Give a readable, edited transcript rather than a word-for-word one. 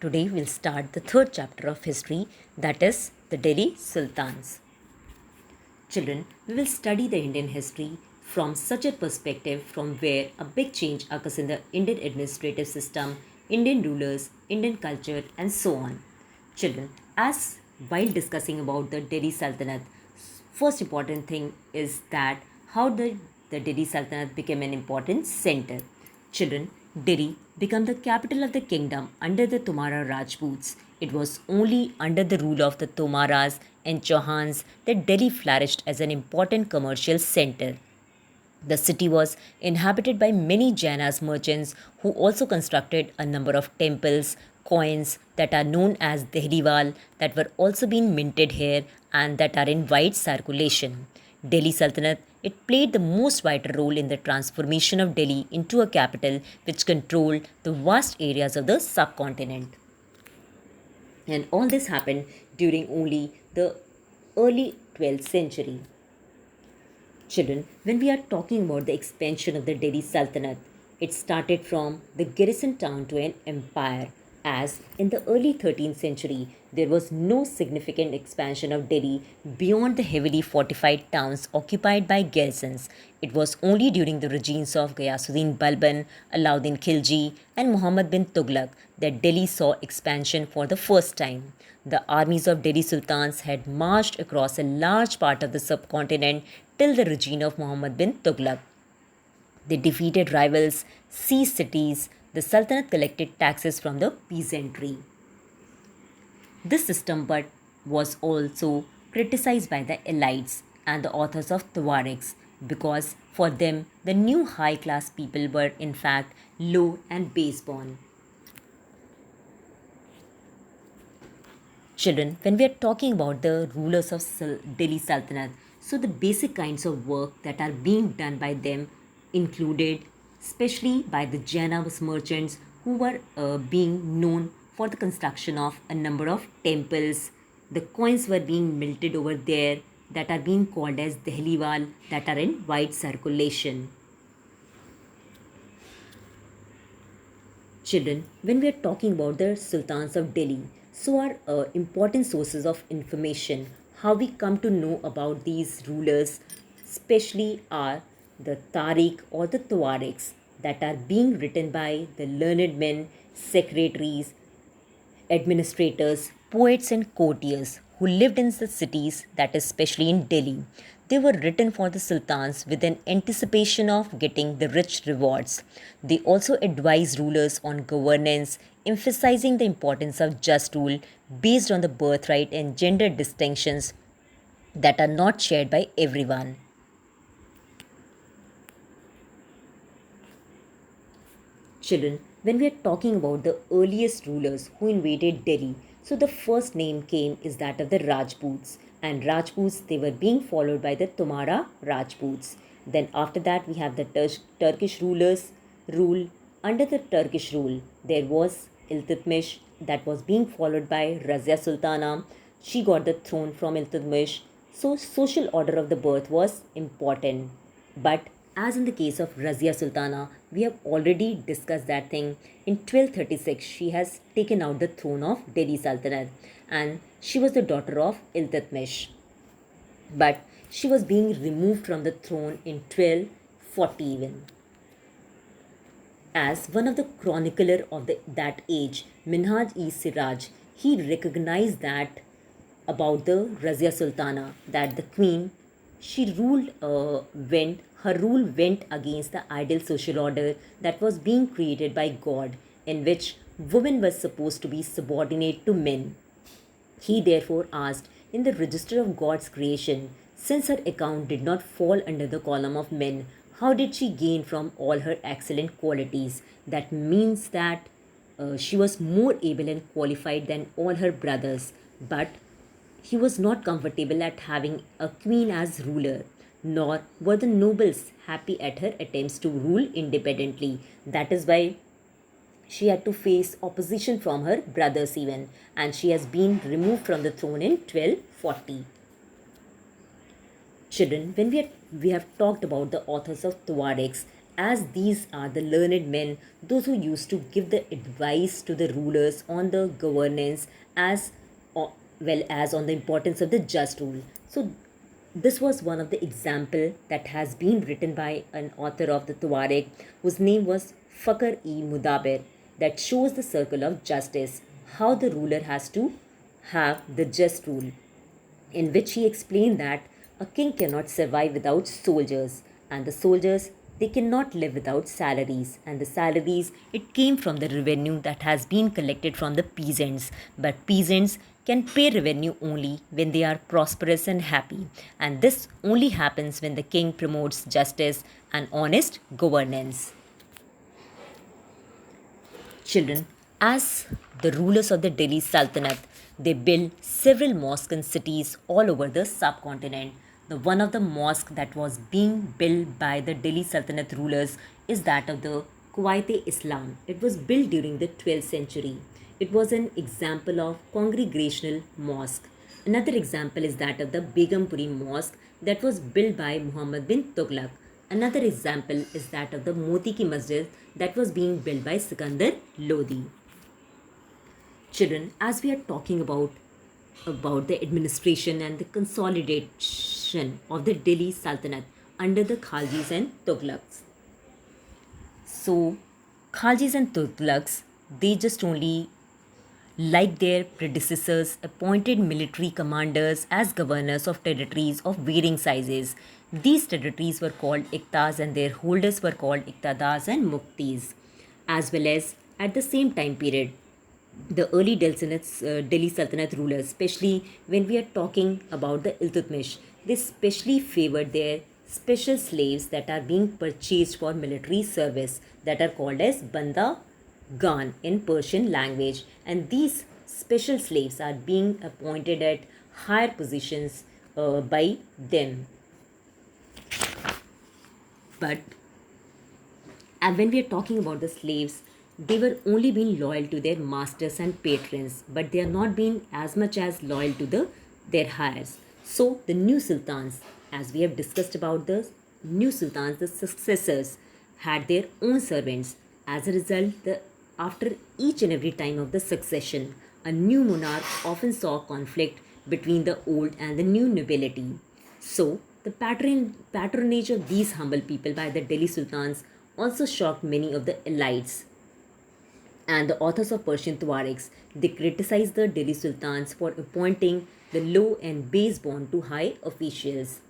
Today we'll start the third chapter of history, that is the Delhi Sultans. Children, we will study the Indian history from such a perspective from where a big change occurs in the Indian administrative system, Indian rulers, Indian culture, and so on. Children, as while discussing about the Delhi Sultanate, first important thing is that how the Delhi Sultanate became an important center. Children, Delhi became the capital of the kingdom under the Tomara Rajputs. It was only under the rule of the Tomaras and Chauhans that Delhi flourished as an important commercial center. The city was inhabited by many Jainas merchants who also constructed a number of temples, coins that are known as Dehliwal that were also being minted here and that are in wide circulation. Delhi Sultanate, it played the most vital role in the transformation of Delhi into a capital which controlled the vast areas of the subcontinent. And all this happened during only the early 12th century. Children, when we are talking about the expansion of the Delhi Sultanate, it started from the garrison town to an empire. As in the early 13th century, there was no significant expansion of Delhi beyond the heavily fortified towns occupied by garrisons. It was only during the regimes of Ghayasuddin Balban, Alauddin Khilji, and Muhammad bin Tughlaq that Delhi saw expansion for the first time. The armies of Delhi Sultans had marched across a large part of the subcontinent till the regime of Muhammad bin Tughlaq. They defeated rivals, seized cities. The Sultanate collected taxes from the peasantry. This system but was also criticized by the elites and the authors of Tuareg because for them the new high class people were in fact low and base born. Children, when we are talking about the rulers of Delhi Sultanate, so the basic kinds of work that are being done by them included, especially by the Jainas merchants who were being known for the construction of a number of temples. The coins were being minted over there that are being called as Dehliwal that are in wide circulation. Children, when we are talking about the sultans of Delhi, so are important sources of information. How we come to know about these rulers, especially are the Tariq or the Tuaregs that are being written by the learned men, secretaries, administrators, poets, and courtiers who lived in the cities, that is, especially in Delhi. They were written for the sultans with an anticipation of getting the rich rewards. They also advised rulers on governance, emphasizing the importance of just rule based on the birthright and gender distinctions that are not shared by everyone. Children, when we are talking about the earliest rulers who invaded Delhi, so the first name came is that of the Rajputs, and Rajputs they were being followed by the Tomara Rajputs. Then after that we have the Turkish rulers rule. Under the Turkish rule, there was Iltutmish that was being followed by Razia Sultana. She got the throne from Iltutmish. So social order of the birth was important, but as in the case of Razia Sultana, we have already discussed that thing. In 1236, she has taken out the throne of Delhi Sultanate and she was the daughter of Iltutmish. But she was being removed from the throne in 1240 even. As one of the chronicler of that age, Minhaj-e-Siraj, he recognized that about the Razia Sultana that the queen she ruled went her rule went against the ideal social order that was being created by God, in which women were supposed to be subordinate to men. He therefore asked in the register of God's creation, since her account did not fall under the column of men, how did she gain from all her excellent qualities? That means that she was more able and qualified than all her brothers, but he was not comfortable at having a queen as ruler, nor were the nobles happy at her attempts to rule independently. That is why she had to face opposition from her brothers even, and she has been removed from the throne in 1240. Children, when we have talked about the authors of Tuaregs as these are the learned men, those who used to give the advice to the rulers on the governance as well as on the importance of the just rule. So this was one of the example that has been written by an author of the Tuareg whose name was Fakhr-e-Mudabir, that shows the circle of justice, how the ruler has to have the just rule, in which he explained that a king cannot survive without soldiers, and the soldiers, they cannot live without salaries, and the salaries, it came from the revenue that has been collected from the peasants. But peasants can pay revenue only when they are prosperous and happy, and this only happens when the king promotes justice and honest governance. Children, as the rulers of the Delhi Sultanate, they built several mosques in cities all over the subcontinent. The one of the mosque that was being built by the Delhi Sultanate rulers is that of the Quwait-e-Islam. It was built during the 12th century. It was an example of congregational mosque. Another example is that of the Begumpuri Mosque that was built by Muhammad bin Tughlaq. Another example is that of the Moti Ki Masjid that was being built by Sikandar Lodi. Children, as we are talking about the administration and the consolidation of the Delhi Sultanate under the Khaljis and Tughlaqs. So, Khaljis and Tughlaqs, they just only, like their predecessors, appointed military commanders as governors of territories of varying sizes. These territories were called Iktas and their holders were called Iqtadars and Muftis. As well as at the same time period, the early Delhi Sultanate rulers, especially when we are talking about the Iltutmish, they specially favored their special slaves that are being purchased for military service, that are called as Banda Gan in Persian language, and these special slaves are being appointed at higher positions by them. But when we are talking about the slaves, they were only being loyal to their masters and patrons, but they are not being as much as loyal to their heirs. So the new sultans, as we have discussed about the new sultans, the successors had their own servants. As a result, after each and every time of the succession, a new monarch often saw conflict between the old and the new nobility. So the patronage of these humble people by the Delhi sultans also shocked many of the elites and the authors of Persian Tuaregs. They criticized the Delhi sultans for appointing the low and base born to high officials.